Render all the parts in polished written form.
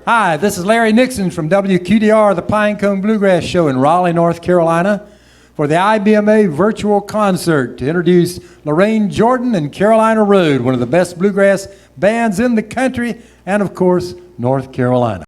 Hi, this is Larry Nixon from WQDR, the Pinecone Bluegrass Show in Raleigh, North Carolina, for the IBMA virtual concert to introduce Lorraine Jordan and Carolina Road, one of the best bluegrass bands in the country and, of course, North Carolina.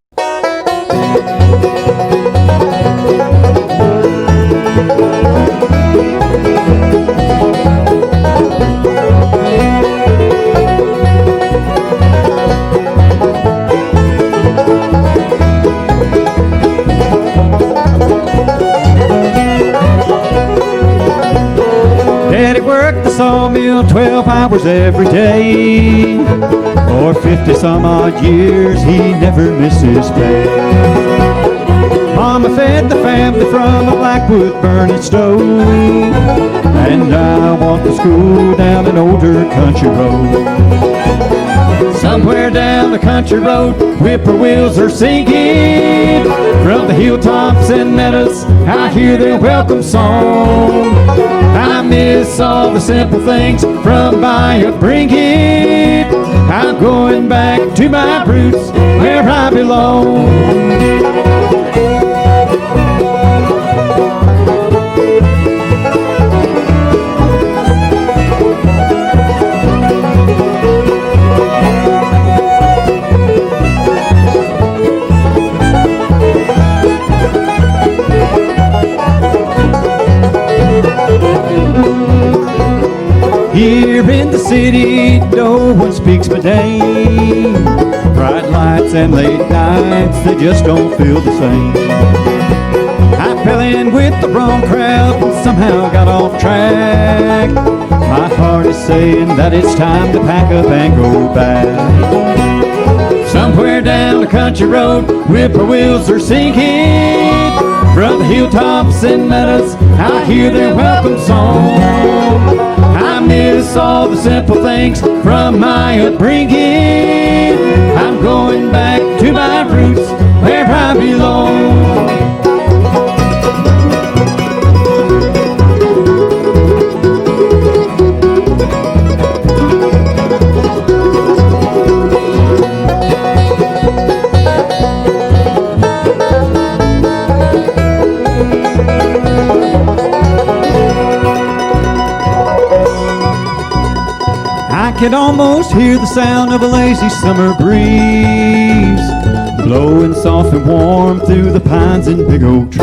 Daddy worked the sawmill 12 hours every day. For 50 some odd years he never missed his pay. Mama fed the family from a blackwood burning stove, and I walked to school down an older country road. Somewhere down the country road, whippoorwills are singing. From the hilltops and meadows, I hear their welcome song. I miss all the simple things from my upbringing. I'm going back to my roots where I belong. Here in the city, no one speaks my name. Bright lights and late nights, they just don't feel the same. I fell in with the wrong crowd and somehow got off track. My heart is saying that it's time to pack up and go back. Somewhere down the country road, whippoorwills are singing. From the hilltops and meadows, I hear their welcome song. I miss all the simple things from my upbringing. I'm going back to my roots where I belong. I can almost hear the sound of a lazy summer breeze blowing soft and warm through the pines and big oak trees.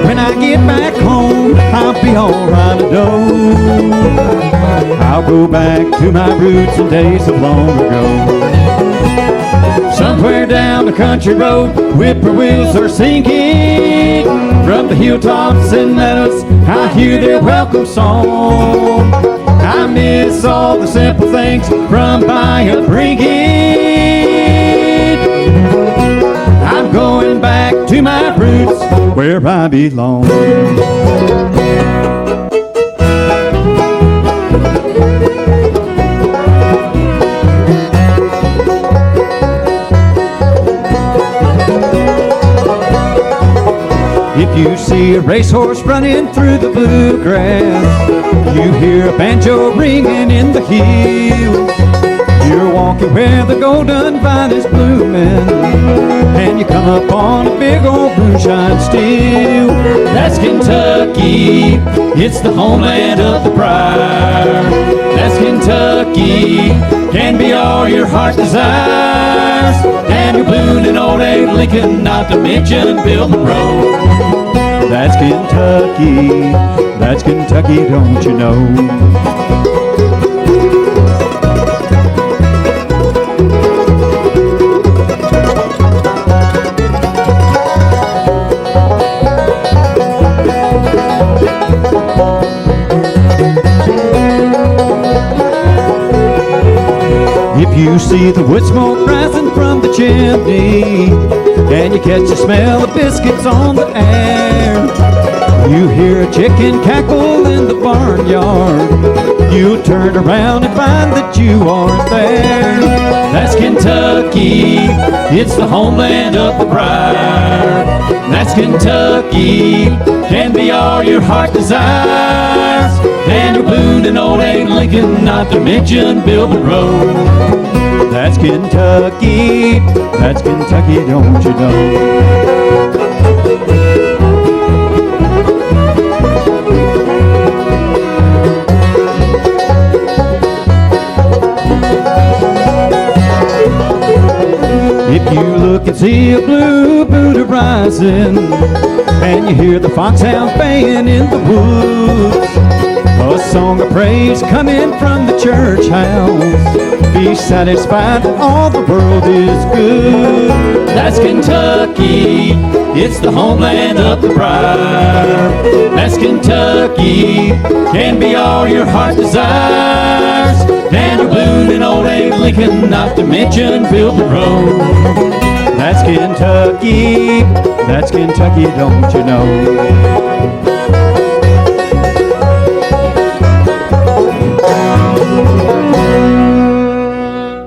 When I get back home, I'll be alright, I know. I'll go back to my roots and days of long ago. Somewhere down the country road, whippoorwills are singing. From the hilltops and meadows, I hear their welcome song. I miss all the simple things from my upbringing. I'm going back to my roots where I belong. If you see a racehorse running through the bluegrass, you hear a banjo ringing in the hills. You're walking where the golden vine is blooming, and you come up on a big old moonshine still. That's Kentucky, it's the homeland of the briar. That's Kentucky, can be all your heart desires. Daniel Boone and old Abe Lincoln, not to mention Bill Monroe. That's Kentucky, don't you know? If you see the wood smoke rising from the chimney, and you catch the smell of biscuits on the air, you hear a chicken cackle in the barnyard, you turn around and find that you aren't there. That's Kentucky, it's the homeland of the briar. That's Kentucky, can be all your heart desires. Daniel Boone and old old Abe Lincoln, not to mention Bill Monroe. That's Kentucky, don't you know? If you look and see a blue Buddha rising, and you hear the foxhound baying in the woods, a song of praise coming from the church house, be satisfied that all the world is good. That's Kentucky, it's the homeland of the briar. That's Kentucky, can be all your heart desires. Daniel Boone and old Abe Lincoln, not to mention Bill Monroe. That's Kentucky, don't you know?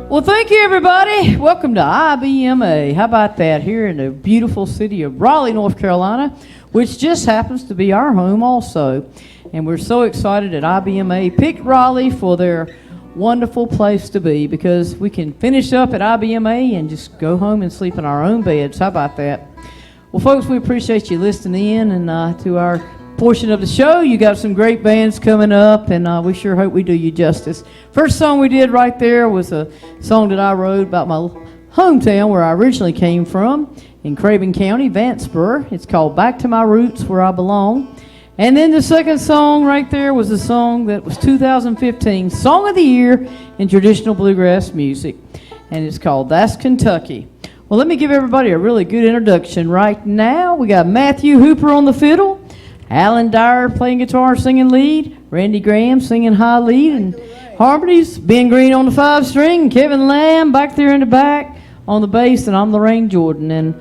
Well, thank you, everybody. Welcome to IBMA. How about that? Here in the beautiful city of Raleigh, North Carolina, which just happens to be our home also. And we're so excited that IBMA picked Raleigh for their wonderful place to be, because we can finish up at IBMA and just go home and sleep in our own beds. How about that? Well, folks, we appreciate you listening in and to our portion of the show. You got some great bands coming up, and we sure hope we do you justice. First song we did right there was a song that I wrote about my hometown where I originally came from in Craven County, Vanceburg. It's called Back to My Roots, Where I Belong. And then the second song right there was a song that was 2015 Song of the Year in Traditional Bluegrass Music, and it's called That's Kentucky. Well, let me give everybody a really good introduction. Right now, we got Matthew Hooper on the fiddle, Alan Dyer playing guitar, singing lead, Randy Graham singing high lead and harmonies, Ben Green on the 5-string, Kevin Lamb back there in the back on the bass, and I'm Lorraine Jordan, and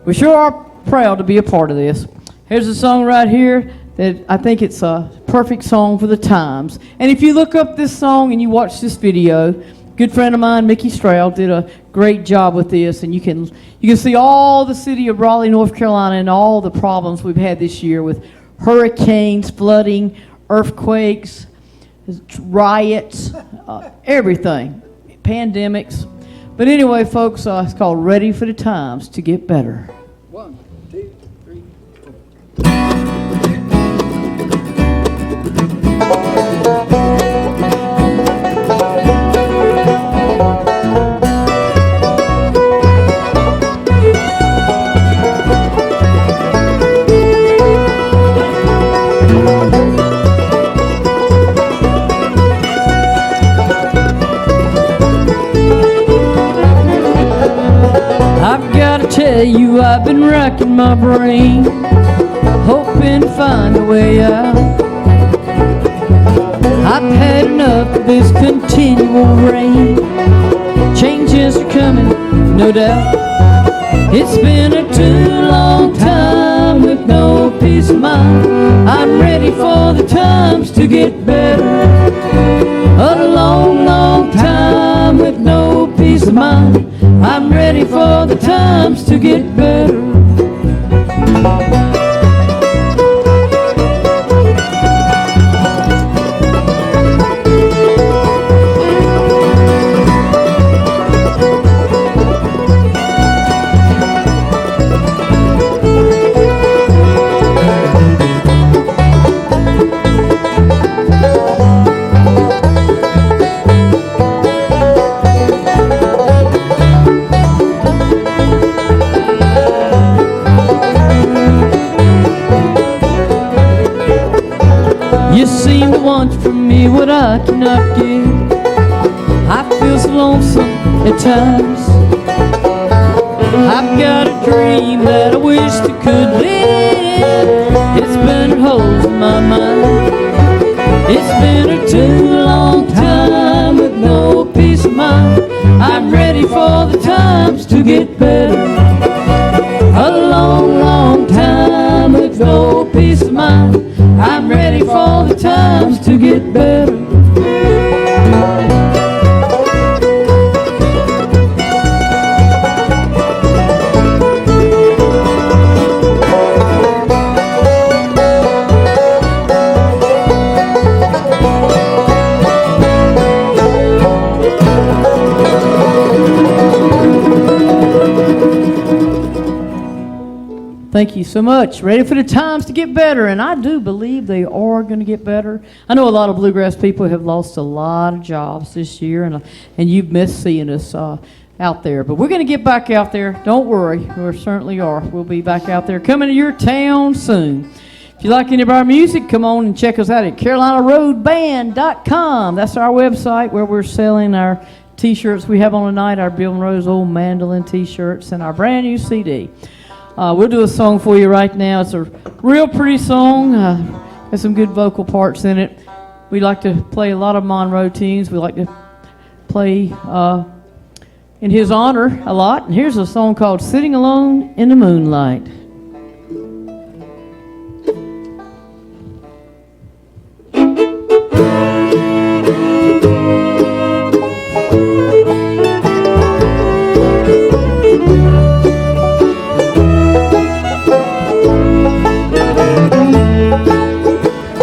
we sure are proud to be a part of this. Here's a song right here that I think it's a perfect song for the times. And if you look up this song and you watch this video, good friend of mine, Mickey Stroud, did a great job with this, and you can see all the city of Raleigh, North Carolina, and all the problems we've had this year with hurricanes, flooding, earthquakes, riots, everything, pandemics. But anyway, folks, it's called Ready for the Times to Get Better. 1, 2, 3, 4. I've gotta tell you, I've been racking my brain, hoping to find a way out. I've had enough of this continual rain. Changes are coming, no doubt. It's been a too long time with no peace of mind. I'm ready for the times to get better. A long, long time with no peace of mind. I'm ready for the times to get better. You seem to want from me what I cannot give. I feel so lonesome at times. I've got a dream that I wish that could live. It's been holes in my mind. It's been a too long time with no peace of mind. I'm ready for the times to get better. A long, long time with no peace of mind. I'm ready for the times to get better. Thank you so much. Ready for the times to get better, and I do believe they are going to get better. I know a lot of bluegrass people have lost a lot of jobs this year, and you've missed seeing us out there. But we're going to get back out there. Don't worry. We certainly are. We'll be back out there coming to your town soon. If you like any of our music, come on and check us out at CarolinaRoadBand.com. That's our website where we're selling our T-shirts we have on tonight, our Bill Monroe's old Mandolin T-shirts, and our brand new CD. We'll do a song for you right now. It's a real pretty song. Has some good vocal parts in it. We like to play a lot of Monroe tunes. We like to play in his honor a lot. And here's a song called Sitting Alone in the Moonlight.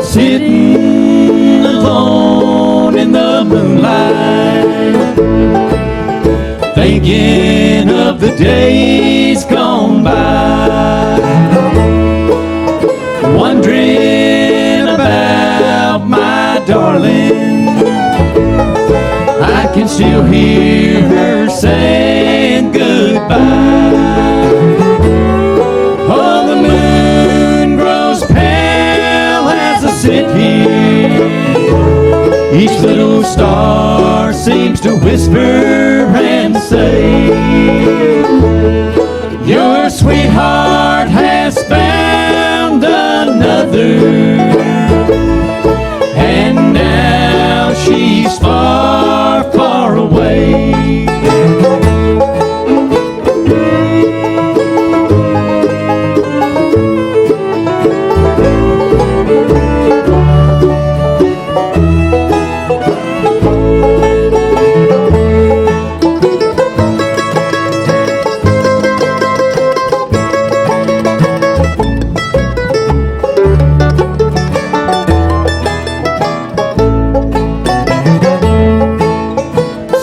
Sitting alone in the moonlight, thinking of the days gone by, wondering about my darling. I can still hear her saying goodbye. Oh, the moon grows pale as I sit here. Each little star seems to whisper and say, your sweetheart has found another, and now she's far, far away.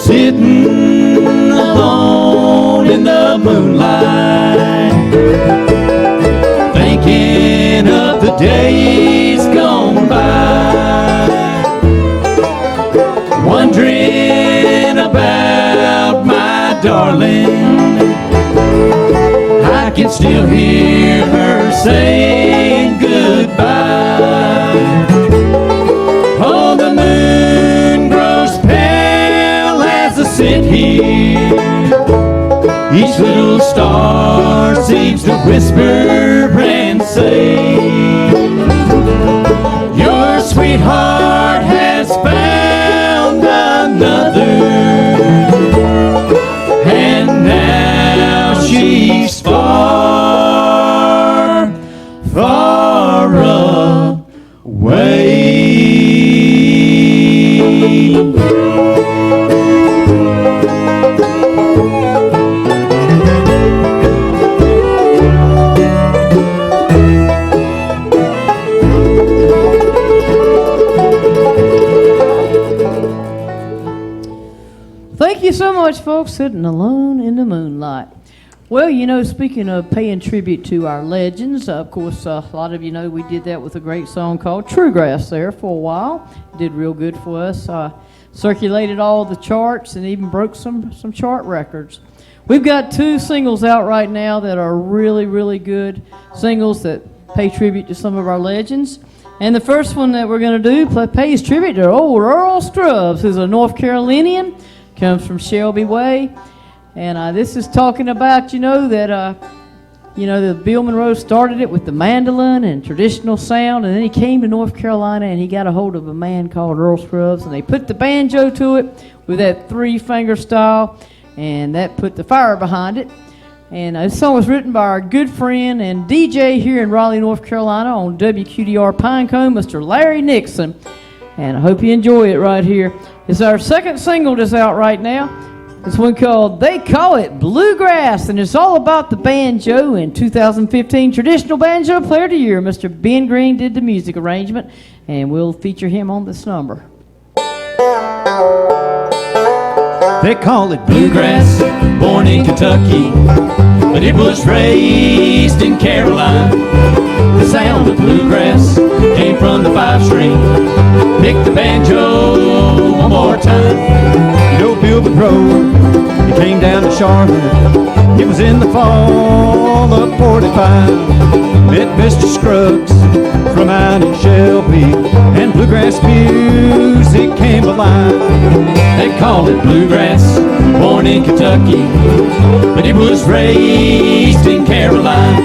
Sitting alone in the moonlight, thinking of the days gone by, wondering about my darling. I can still hear her saying goodbye. Oh, the moon grows pale as I sit here. Each little star seems to whisper and say, your sweetheart has found another, and now she's far, far away. Thank you so much, folks. Sitting alone in the moonlight. Well, you know, speaking of paying tribute to our legends, of course, a lot of you know we did that with a great song called True Grass there for a while. Did real good for us. Circulated all the charts and even broke some chart records. We've got 2 singles out right now that are really, really good singles that pay tribute to some of our legends. And the first one that we're going to do pays tribute to old Earl Scruggs, who's a North Carolinian, comes from Shelby Way. And this is talking about, that Bill Monroe started it with the mandolin and traditional sound, and then he came to North Carolina and he got a hold of a man called Earl Scruggs, and they put the banjo to it with that 3-finger style, and that put the fire behind it. And this song was written by our good friend and DJ here in Raleigh, North Carolina on WQDR Pinecone, Mr. Larry Nixon. And I hope you enjoy it right here. It's our second single that's out right now. It's one called They Call It Bluegrass, and it's all about the banjo. In 2015 Traditional Banjo Player of the Year, Mr. Ben Green did the music arrangement, and we'll feature him on this number. They call it bluegrass, born in Kentucky, but it was raised in Carolina. The sound of bluegrass came from the 5-string. Pick the banjo one more time. You know Bill Monroe, he came down to Charlotte. It was in the fall of '45. Met Mr. Scruggs from out in Shelby, and bluegrass music came alive. They call it bluegrass, born in Kentucky, but it was raised in Carolina.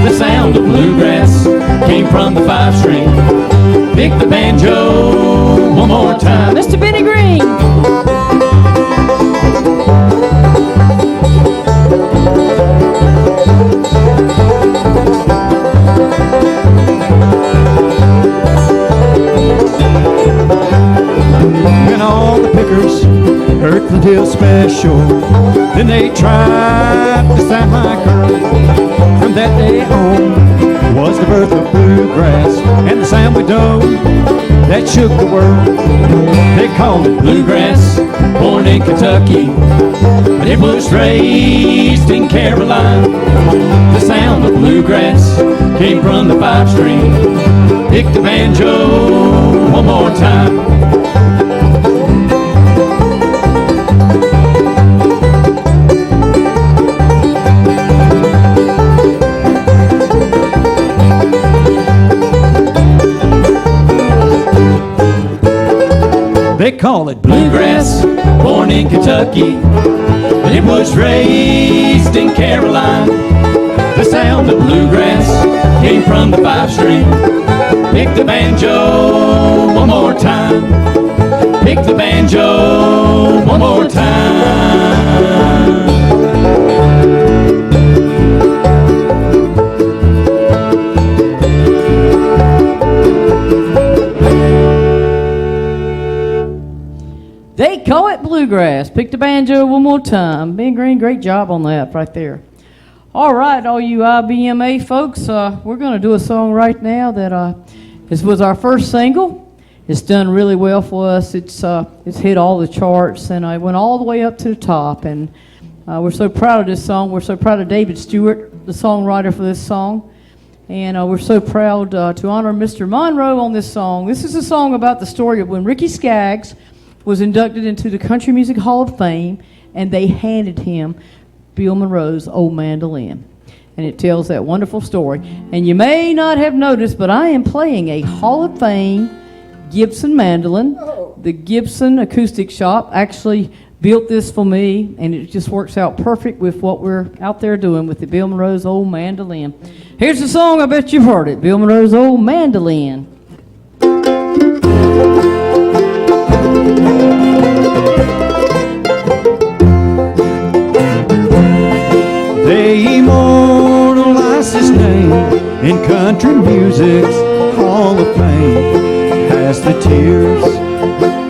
The sound of bluegrass came from the 5-string. Pick the banjo one more time. Mr. Benny Green. When all the pickers heard the deal special, then they tried to sound like her. From that day on was the birth of bluegrass, and the sound we know that shook the world. They called it bluegrass, born in Kentucky, but it was raised in Carolina. The sound of bluegrass came from the 5-string. Pick the banjo one more time. They call it bluegrass, born in Kentucky, but it was raised in Carolina. The sound of bluegrass came from the 5-string. Pick the banjo one more time. Pick the banjo one more time. They call it bluegrass. Pick the banjo one more time. Ben Green, great job on that right there. All right, all you IBMA folks, we're going to do a song right now that this was our first single. It's done really well for us. It's hit all the charts, and it went all the way up to the top. And we're so proud of this song. We're so proud of David Stewart, the songwriter for this song. And we're so proud to honor Mr. Monroe on this song. This is a song about the story of when Ricky Skaggs was inducted into the Country Music Hall of Fame, and they handed him Bill Monroe's Old Mandolin. And it tells that wonderful story. And you may not have noticed, but I am playing a Hall of Fame Gibson mandolin. The Gibson Acoustic Shop actually built this for me, and it just works out perfect with what we're out there doing with the Bill Monroe's Old Mandolin. Here's the song, I bet you've heard it, Bill Monroe's Old Mandolin. They immortalized his name in country music's Hall of Fame as the tears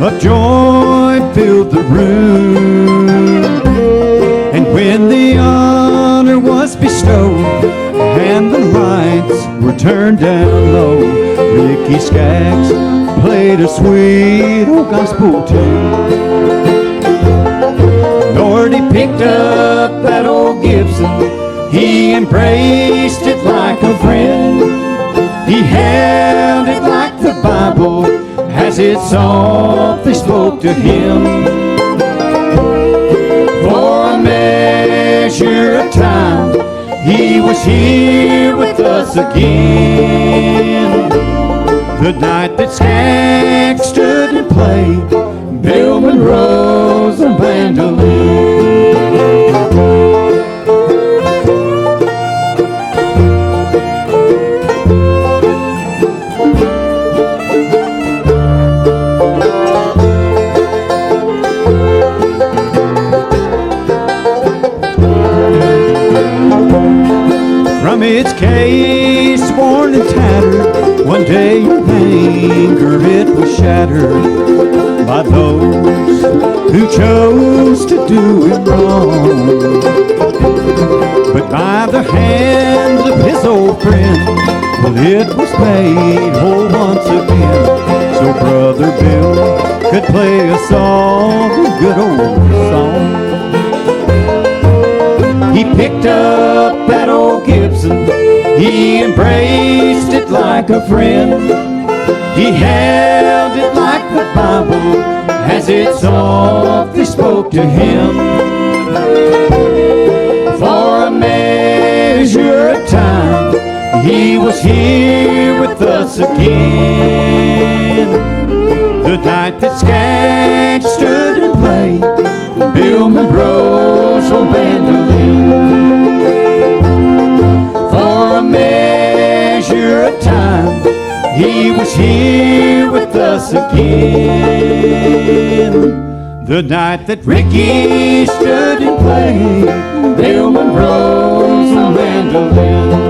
of joy filled the room. And when the honor was bestowed and the lights were turned down low, Ricky Skaggs played a sweet old gospel tune. Lord, he picked up that old Gibson, he embraced it like a friend. He held it like the Bible as it softly spoke to him. For a measure of time, he was here with us again. The night that Skaggs stood and played Bill Monroe's a mandolin. From its case worn and tattered, one day in anger it was shattered by those who chose to do it wrong. But by the hands of his old friend, well, it was made whole once again, so Brother Bill could play a song, a good old song. He picked up that old Gibson, he embraced it like a friend. He held it like the Bible as it softly spoke to him. For a measure of time, he was here with us again. The night that Skaggs stood and played Bill Monroe's old mandolin. For a measure of time, he was here with us again. The night that Ricky stood and played Bill Monroe's old mandolin.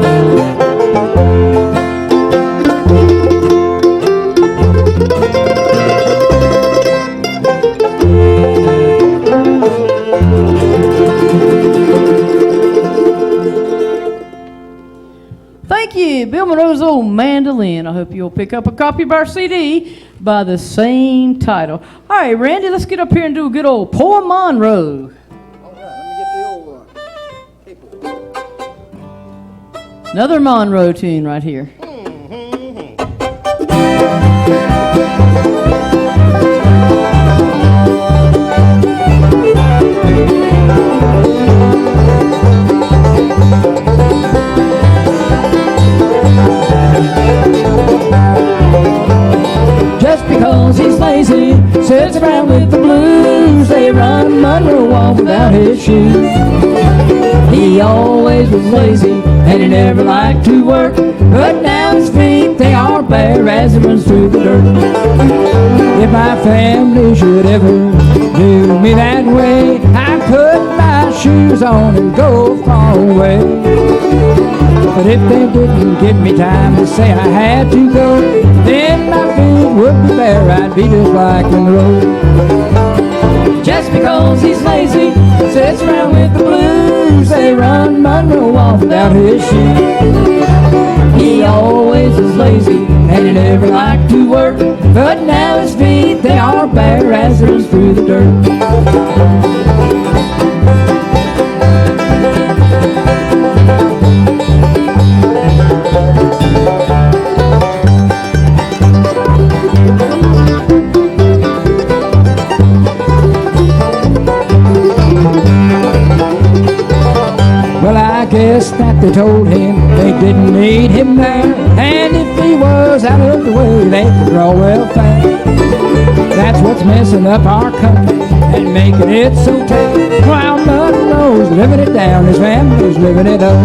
Thank you, Bill Monroe's old mandolin. I hope you'll pick up a copy of our CD by the same title. All right, Randy, let's get up here and do a good old Poor Monroe. All right, let me get the old paper. Another Monroe tune right here. Just because he's lazy, sits around with the blues. They run Monroe off without his shoes. He always was lazy and he never liked to work, but now his feet, they are bare as he runs through the dirt. If my family should ever do me that way, I put my shoes on and go far away. But if they didn't give me time to say I had to go, then my feet would be bare, I'd be just like Monroe. Just because he's lazy, sits around with the blues. They run Monroe off without his shoes. He always was lazy and he never liked to work, but now his feet, they are bare as he runs through the dirt. Well, I guess that they told him they didn't need him there, and if he was out of the way, they could draw well fast. That's what's messing up our country and making it so tough. While Monroe's living it down, his family's living it up.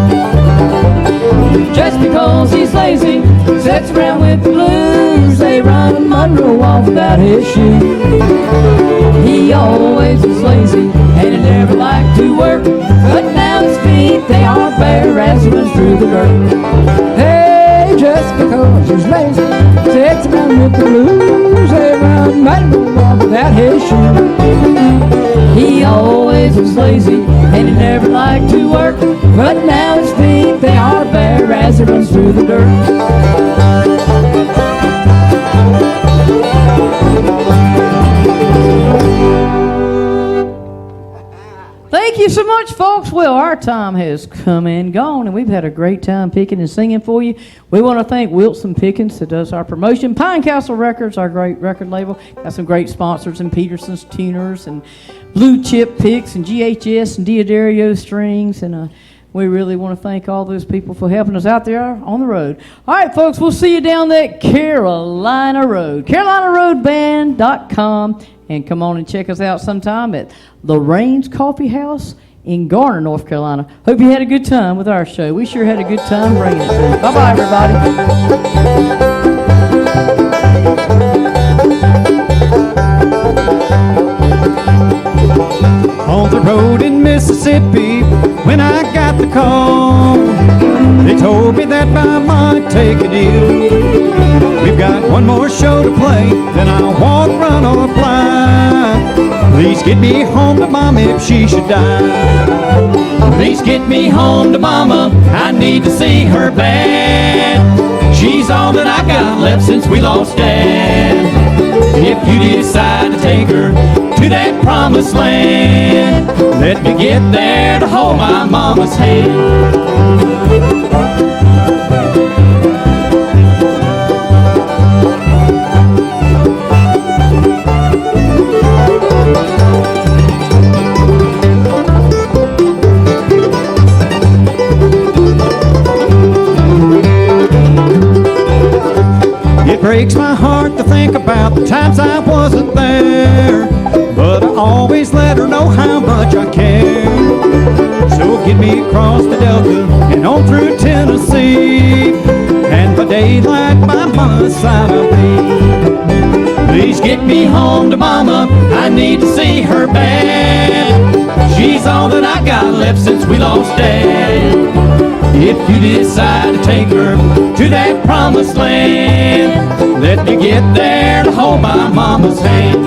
Just because he's lazy, sits around with the blues. They run Monroe off without his shoes. He always was lazy and he never liked to work, but now his feet, they are bare as he runs through the dirt. Hey, just because he's lazy, sits around with the blues. They run Monroe off without his shoes. He always was lazy and he never liked to work, but now his feet, they are bare as he runs through the dirt. Thank you so much, folks. Well, our time has come and gone, and we've had a great time picking and singing for you. We want to thank Wilson Pickens, that does our promotion. Pine Castle Records, our great record label. Got some great sponsors in Peterson's Tuners and Blue Chip Picks and GHS and Diodario Strings. And we really want to thank all those people for helping us out there on the road. All right, folks, we'll see you down that Carolina Road. CarolinaRoadBand.com. And come on and check us out sometime at Lorraine's Coffee House in Garner, North Carolina. Hope you had a good time with our show. We sure had a good time bringing it to you. Bye-bye, everybody. On the road in Mississippi, when I got the call, they told me that I might take a deal. We've got one more show to play, then I'll walk, run, or fly. Please get me home to Mama if she should die. Please get me home to Mama, I need to see her bad. She's all that I got left since we lost Dad. If you decide to take her to that promised land, let me get there to hold my mama's hand. It breaks my heart to think about the times I wasn't there, but I always let her know how much I care. So get me across the Delta and on through Tennessee, and by daylight by mama's side I'll be. Please get me home to mama, I need to see her bad. She's all that I got left since we lost dad. If you decide to take her to that promised land, let me get there to hold my mama's hand.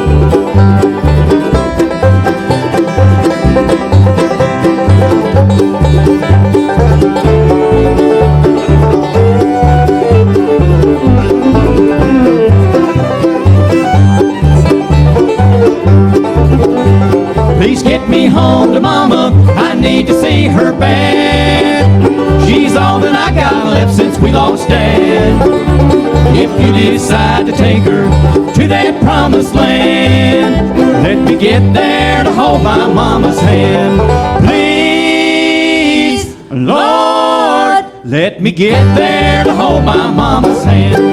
Please get me home to mama, I need to see her bad. She's all that I got left since we lost dad. If you decide to take her to that promised land, let me get there to hold my mama's hand. Please, Lord, let me get there to hold my mama's hand.